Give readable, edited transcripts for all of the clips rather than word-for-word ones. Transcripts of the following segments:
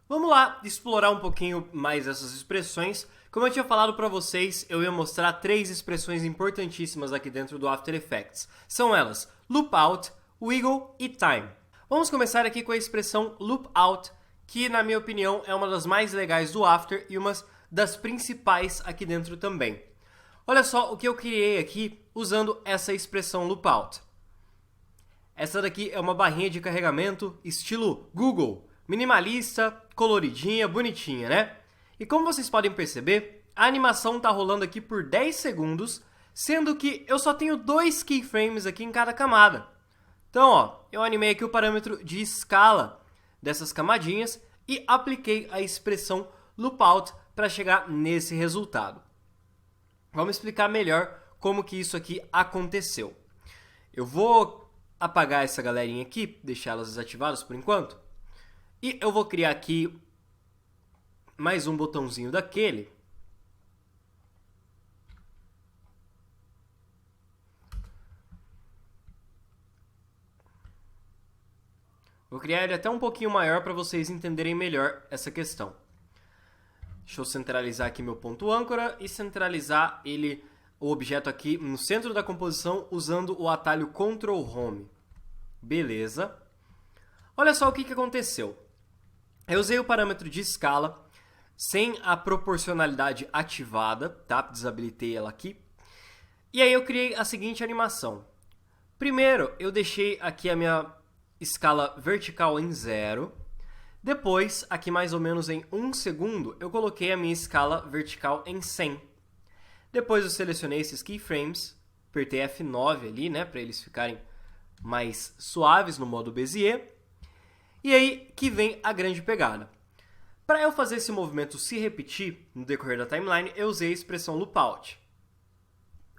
Vamos lá explorar um pouquinho mais essas expressões. Como eu tinha falado para vocês, eu ia mostrar três expressões importantíssimas aqui dentro do After Effects. São elas Loop Out, Wiggle e Time. Vamos começar aqui com a expressão Loop Out, que na minha opinião é uma das mais legais do After e uma das principais aqui dentro também. Olha só o que eu criei aqui usando essa expressão Loop Out. Essa daqui é uma barrinha de carregamento estilo Google, minimalista, coloridinha, bonitinha, né? E como vocês podem perceber, a animação está rolando aqui por 10 segundos, sendo que eu só tenho 2 keyframes aqui em cada camada. Então, ó, eu animei aqui o parâmetro de escala dessas camadinhas e apliquei a expressão Loop Out para chegar nesse resultado. Vamos explicar melhor como que isso aqui aconteceu. Eu vou apagar essa galerinha aqui, deixar elas desativadas por enquanto. E eu vou criar aqui mais um botãozinho daquele. Vou criar ele até um pouquinho maior para vocês entenderem melhor essa questão. Deixa eu centralizar aqui meu ponto âncora e centralizar o objeto aqui no centro da composição usando o atalho Ctrl Home. Beleza. Olha só o que aconteceu. Eu usei o parâmetro de escala sem a proporcionalidade ativada, tá? Desabilitei ela aqui. E aí eu criei a seguinte animação. Primeiro, eu deixei aqui a minha escala vertical em 0. Depois, aqui mais ou menos em 1 segundo, eu coloquei a minha escala vertical em 100. Depois eu selecionei esses keyframes, apertei F9 ali, né, para eles ficarem mais suaves no modo Bezier. E aí que vem a grande pegada. Para eu fazer esse movimento se repetir no decorrer da timeline, eu usei a expressão Loop Out.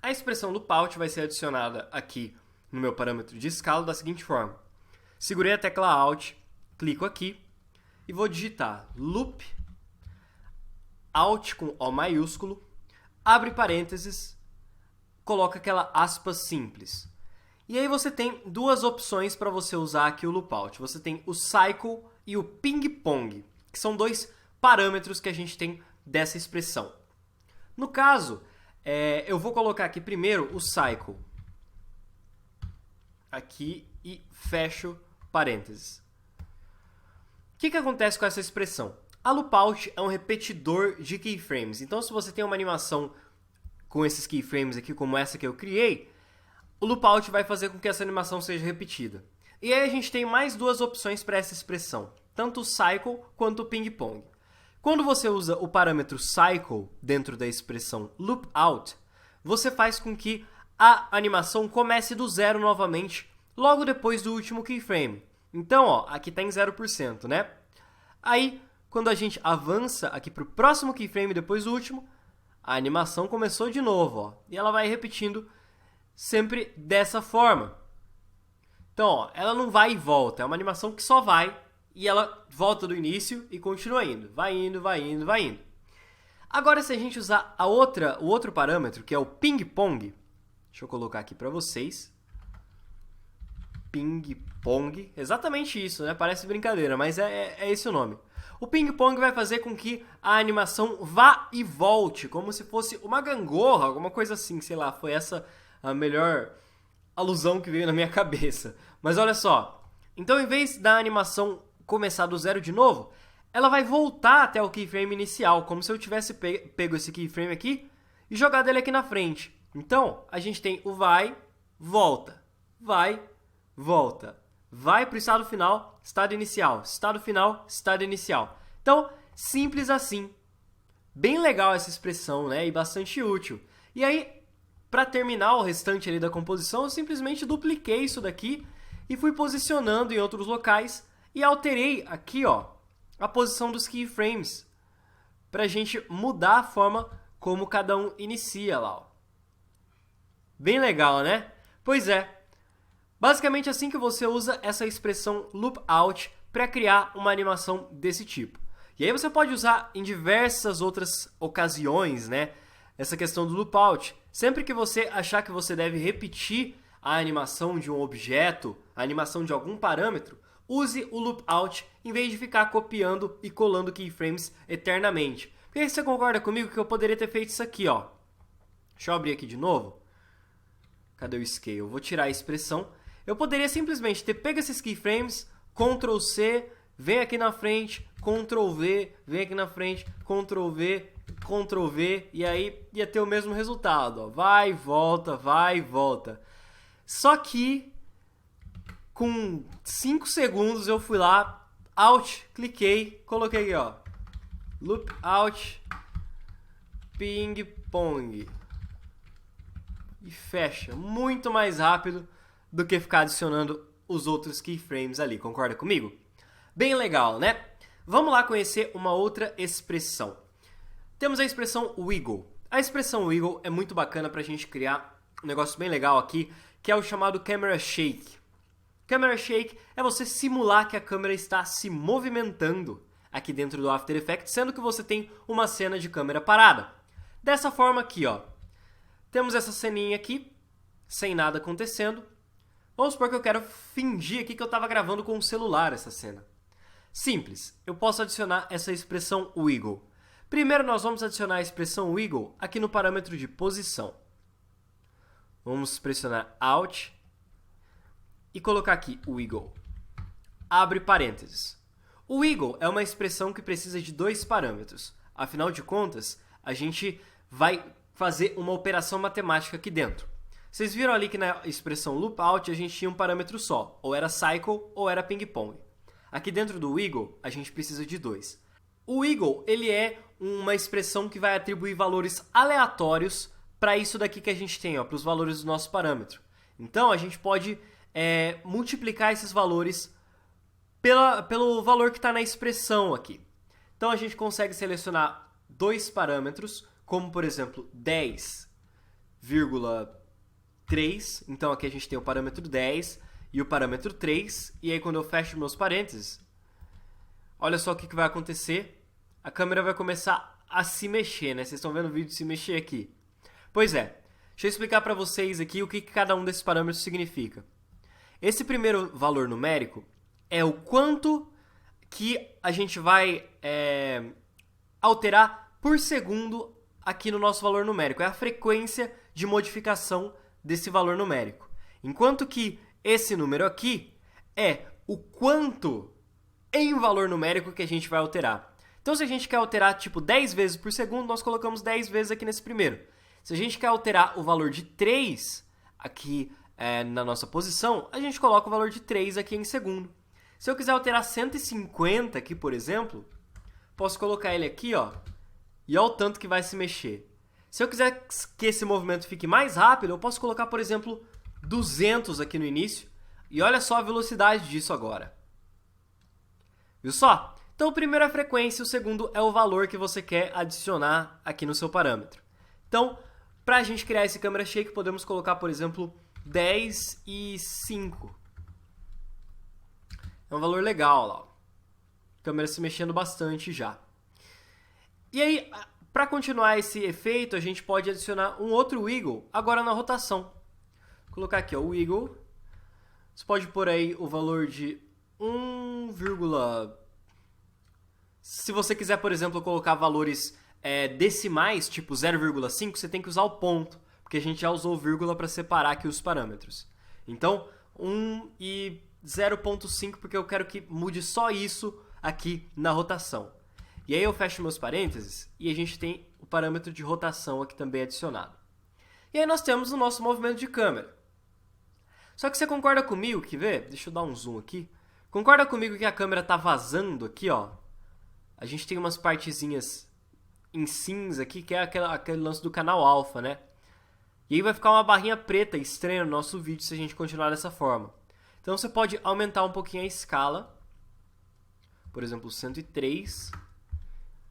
A expressão Loop Out vai ser adicionada aqui no meu parâmetro de escala da seguinte forma. Segurei a tecla Alt, clico aqui e vou digitar Loop Alt com O maiúsculo, abre parênteses, coloca aquela aspas simples. E aí você tem duas opções para você usar aqui o Loop Out. Você tem o Cycle e o Ping Pong, que são dois parâmetros que a gente tem dessa expressão. No caso, eu vou colocar aqui primeiro o Cycle. Aqui e fecho parênteses. O que acontece com essa expressão? A Loop Out é um repetidor de keyframes. Então, se você tem uma animação com esses keyframes aqui, como essa que eu criei, o Loop Out vai fazer com que essa animação seja repetida. E aí a gente tem mais duas opções para essa expressão, tanto o Cycle quanto o Ping Pong. Quando você usa o parâmetro Cycle dentro da expressão Loop Out, você faz com que a animação comece do zero novamente, logo depois do último keyframe. Então, ó, aqui está em 0%, né? Aí, quando a gente avança aqui para o próximo keyframe depois do último, a animação começou de novo, ó, e ela vai repetindo sempre dessa forma. Então, ó, ela não vai e volta, é uma animação que só vai e ela volta do início e continua indo. Vai indo, vai indo, vai indo. Agora, se a gente usar o outro parâmetro, que é o Ping Pong, deixa eu colocar aqui para vocês. Ping Pong, exatamente isso, né? Parece brincadeira, mas é esse o nome. O Ping Pong vai fazer com que a animação vá e volte, como se fosse uma gangorra, alguma coisa assim, sei lá, foi essa a melhor alusão que veio na minha cabeça. Mas olha só, então em vez da animação começar do zero de novo, ela vai voltar até o keyframe inicial, como se eu tivesse pego esse keyframe aqui e jogado ele aqui na frente. Então, a gente tem o vai, volta, vai, volta, vai para o estado final, estado inicial, estado final, estado inicial. Então, simples assim. Bem legal essa expressão, né? E bastante útil. E aí, para terminar o restante ali da composição, eu simplesmente dupliquei isso daqui e fui posicionando em outros locais e alterei aqui, ó, a posição dos keyframes para a gente mudar a forma como cada um inicia lá, ó. Bem legal, né? Pois é. Basicamente assim que você usa essa expressão Loop Out para criar uma animação desse tipo. E aí você pode usar em diversas outras ocasiões, né? Essa questão do Loop Out. Sempre que você achar que você deve repetir a animação de um objeto, a animação de algum parâmetro, use o loop out em vez de ficar copiando e colando keyframes eternamente. Porque aí você concorda comigo que eu poderia ter feito isso aqui, ó. Deixa eu abrir aqui de novo. Cadê o scale? Eu vou tirar a expressão. Eu poderia simplesmente ter pego esses keyframes, Ctrl C, vem aqui na frente, Ctrl V, vem aqui na frente, Ctrl V, Ctrl V, e aí ia ter o mesmo resultado, ó. Vai, volta, vai, volta. Só que com 5 segundos eu fui lá, Alt, cliquei, coloquei aqui, ó, Loop Out, Ping Pong. E fecha muito mais rápido do que ficar adicionando os outros keyframes ali, concorda comigo? Bem legal, né? Vamos lá conhecer uma outra expressão. Temos a expressão wiggle. A expressão wiggle é muito bacana para a gente criar um negócio bem legal aqui, que é o chamado camera shake. Camera shake é você simular que a câmera está se movimentando aqui dentro do After Effects, sendo que você tem uma cena de câmera parada. Dessa forma aqui, ó. Temos essa ceninha aqui, sem nada acontecendo. Vamos supor que eu quero fingir aqui que eu estava gravando com o celular essa cena. Simples, eu posso adicionar essa expressão wiggle. Primeiro nós vamos adicionar a expressão wiggle aqui no parâmetro de posição. Vamos pressionar Alt e colocar aqui wiggle. Abre parênteses. O wiggle é uma expressão que precisa de 2 parâmetros. Afinal de contas, a gente vai fazer uma operação matemática aqui dentro. Vocês viram ali que na expressão loopout a gente tinha um parâmetro só, ou era cycle ou era ping pong. Aqui dentro do wiggle a gente precisa de 2. O wiggle ele é uma expressão que vai atribuir valores aleatórios para isso daqui que a gente tem, para os valores do nosso parâmetro. Então a gente pode multiplicar esses valores pelo valor que está na expressão aqui. Então a gente consegue selecionar 2 parâmetros, como por exemplo 10,3. Então aqui a gente tem o parâmetro 10 e o parâmetro 3. E aí quando eu fecho meus parênteses, olha só o que vai acontecer. A câmera vai começar a se mexer, né? Vocês estão vendo o vídeo se mexer aqui. Pois é, deixa eu explicar para vocês aqui o que cada um desses parâmetros significa. Esse primeiro valor numérico é o quanto que a gente vai alterar por segundo aqui no nosso valor numérico. É a frequência de modificação desse valor numérico. Enquanto que esse número aqui é o quanto em valor numérico que a gente vai alterar. Então, se a gente quer alterar tipo 10 vezes por segundo, nós colocamos 10 vezes aqui nesse primeiro. Se a gente quer alterar o valor de 3 aqui na nossa posição, a gente coloca o valor de 3 aqui em segundo. Se eu quiser alterar 150 aqui, por exemplo, posso colocar ele aqui, ó, e olha o tanto que vai se mexer. Se eu quiser que esse movimento fique mais rápido, eu posso colocar, por exemplo, 200 aqui no início, e olha só a velocidade disso agora. Viu só? Então, o primeiro é a frequência, o segundo é o valor que você quer adicionar aqui no seu parâmetro. Então, para a gente criar esse camera shake, podemos colocar, por exemplo, 10 e 5. É um valor legal lá. A câmera se mexendo bastante já. E aí, para continuar esse efeito, a gente pode adicionar um outro wiggle, agora na rotação. Vou colocar aqui, ó, o wiggle. Você pode pôr aí o valor de 1, se você quiser, por exemplo, colocar valores decimais, tipo 0,5, você tem que usar o ponto, porque a gente já usou vírgula para separar aqui os parâmetros. Então, 1 e 0,5, porque eu quero que mude só isso aqui na rotação. E aí eu fecho meus parênteses e a gente tem o parâmetro de rotação aqui também adicionado. E aí nós temos o nosso movimento de câmera. Só que você concorda comigo que, deixa eu dar um zoom aqui. Concorda comigo que a câmera está vazando aqui, ó? A gente tem umas partezinhas em cinza aqui, que é aquele lance do canal alfa, né? E aí vai ficar uma barrinha preta estranha no nosso vídeo se a gente continuar dessa forma. Então você pode aumentar um pouquinho a escala. Por exemplo, 103.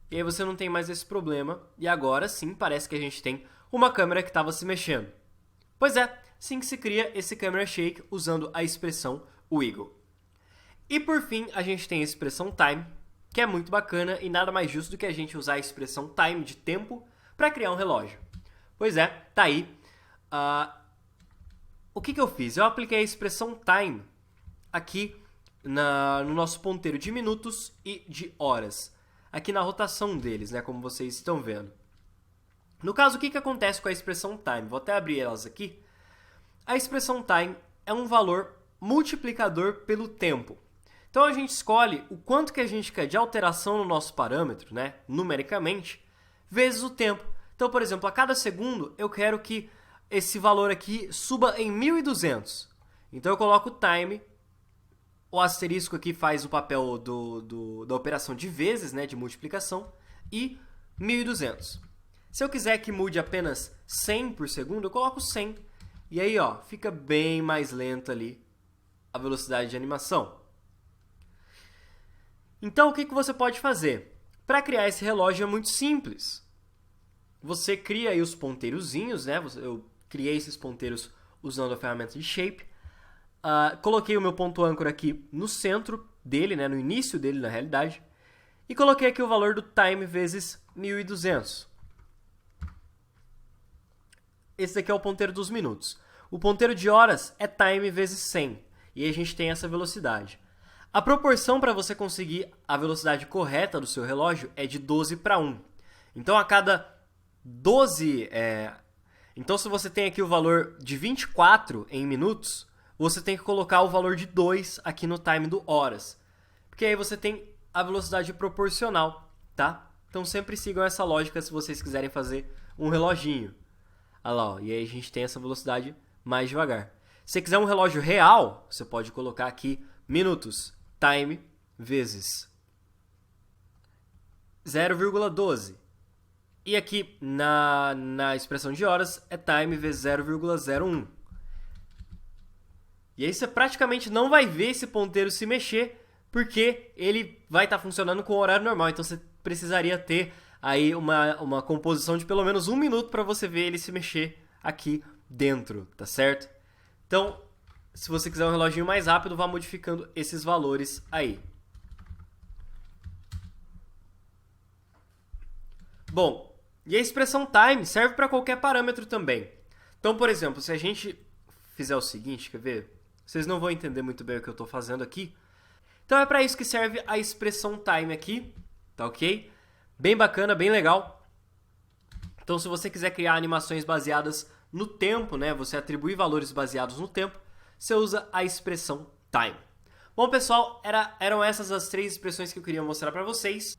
E aí você não tem mais esse problema. E agora sim, parece que a gente tem uma câmera que estava se mexendo. Pois é, sim que se cria esse camera shake usando a expressão wiggle. E por fim, a gente tem a expressão time, que é muito bacana e nada mais justo do que a gente usar a expressão time de tempo para criar um relógio. Pois é, tá aí. O que eu fiz? Eu apliquei a expressão time aqui no nosso ponteiro de minutos e de horas, aqui na rotação deles, né, como vocês estão vendo. No caso, o que acontece com a expressão time? Vou até abrir elas aqui. A expressão time é um valor multiplicador pelo tempo. Então a gente escolhe o quanto que a gente quer de alteração no nosso parâmetro, né, numericamente, vezes o tempo. Então, por exemplo, a cada segundo eu quero que esse valor aqui suba em 1200. Então eu coloco time, o asterisco aqui faz o papel da operação de vezes, né, de multiplicação, e 1200. Se eu quiser que mude apenas 100 por segundo, eu coloco 100. E aí, ó, fica bem mais lento ali a velocidade de animação. Então, o que você pode fazer? Para criar esse relógio é muito simples. Você cria aí os ponteirozinhos, né? Eu criei esses ponteiros usando a ferramenta de Shape. Coloquei o meu ponto âncora aqui no centro dele, né? No início dele, na realidade. E coloquei aqui o valor do time vezes 1200. Esse daqui é o ponteiro dos minutos. O ponteiro de horas é time vezes 100. E aí a gente tem essa velocidade. A proporção para você conseguir a velocidade correta do seu relógio é de 12 para 1. Então, a cada 12... Então, se você tem aqui o valor de 24 em minutos, você tem que colocar o valor de 2 aqui no time do horas. Porque aí você tem a velocidade proporcional, tá? Então, sempre sigam essa lógica se vocês quiserem fazer um reloginho. Olha lá, ó, e aí a gente tem essa velocidade mais devagar. Se você quiser um relógio real, você pode colocar aqui minutos, time, vezes 0,12. E aqui na expressão de horas é time vezes 0,01. E aí você praticamente não vai ver esse ponteiro se mexer, porque ele vai estar funcionando com o horário normal. Então você precisaria ter aí uma composição de pelo menos 1 minuto para você ver ele se mexer aqui dentro, tá certo? Então, se você quiser um reloginho mais rápido, vá modificando esses valores aí. Bom, e a expressão time serve para qualquer parâmetro também. Então, por exemplo, se a gente fizer o seguinte, quer ver? Vocês não vão entender muito bem o que eu estou fazendo aqui. Então é para isso que serve a expressão time aqui, tá ok? Bem bacana, bem legal. Então, se você quiser criar animações baseadas no tempo, né, você atribuir valores baseados no tempo, você usa a expressão time. Bom, pessoal, eram essas as 3 expressões que eu queria mostrar para vocês.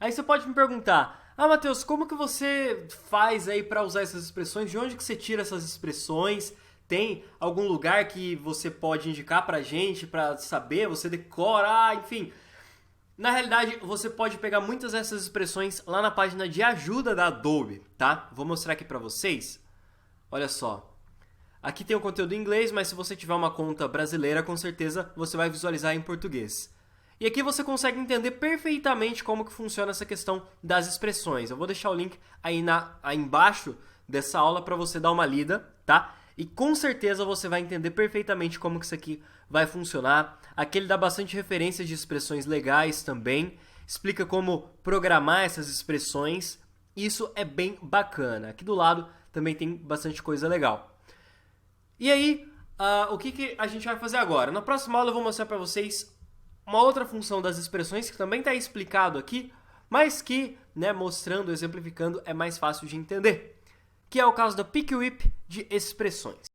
Aí você pode me perguntar, Matheus, como que você faz aí para usar essas expressões? De onde que você tira essas expressões? Tem algum lugar que você pode indicar pra gente, para saber, você decora, enfim... Na realidade, você pode pegar muitas dessas expressões lá na página de ajuda da Adobe, tá? Vou mostrar aqui para vocês. Olha só. Aqui tem o conteúdo em inglês, mas se você tiver uma conta brasileira, com certeza você vai visualizar em português. E aqui você consegue entender perfeitamente como que funciona essa questão das expressões. Eu vou deixar o link aí embaixo dessa aula para você dar uma lida, tá? E com certeza você vai entender perfeitamente como que isso aqui vai funcionar. Aqui ele dá bastante referências de expressões legais também, explica como programar essas expressões. Isso é bem bacana. Aqui do lado também tem bastante coisa legal. E aí, o que a gente vai fazer agora? Na próxima aula eu vou mostrar para vocês uma outra função das expressões que também está explicado aqui, mas que, né, mostrando, exemplificando, é mais fácil de entender, que é o caso da pick whip de expressões.